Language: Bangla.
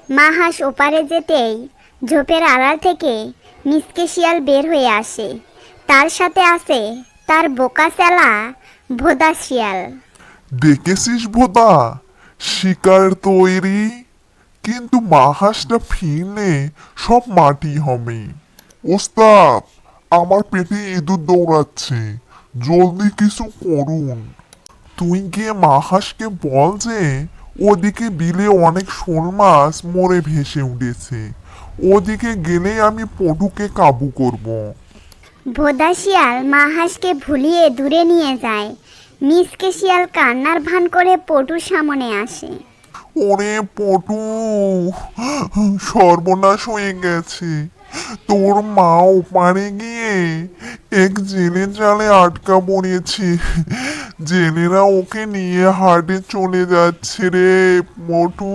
মা হাঁস ওপারে যেতেই ঝোপের আড়াল থেকে মিসকে শিয়াল বের হয়ে আসে। তার সাথে আছে তার বোকা চেলা ভোদা শিয়াল। দেখেছিস ভোদা, শিকার তৈরি, কিন্তু মা হাঁসটা ফিরলে সব মাটি হবে। ওস্তাদ, আমার পেটে ইঁদুর দৌড়াচ্ছে, জলদি কিছু করুন। তুই গিয়ে মা হাঁসকে বল যে ওদিকে বিলে অনেক শোল মাছ মরে ভেসে উঠেছে, ওদিকে গেলেই আমি পটুকে কাবু করব। ভোদা শিয়াল মা হাঁসকে ভুলিয়ে দূরে নিয়ে যায়। মিসকে শিয়াল কান্নার ভান করে পটুর সামনে আসে। ওরে পটু, সর্বনাশ হয়ে গেছে। তোর মা ওপারে গিয়ে এক জেলে জালে আটকা পড়েছে, জেলেরা ওকে নিয়ে হাটে চলে যাচ্ছে রে পটু।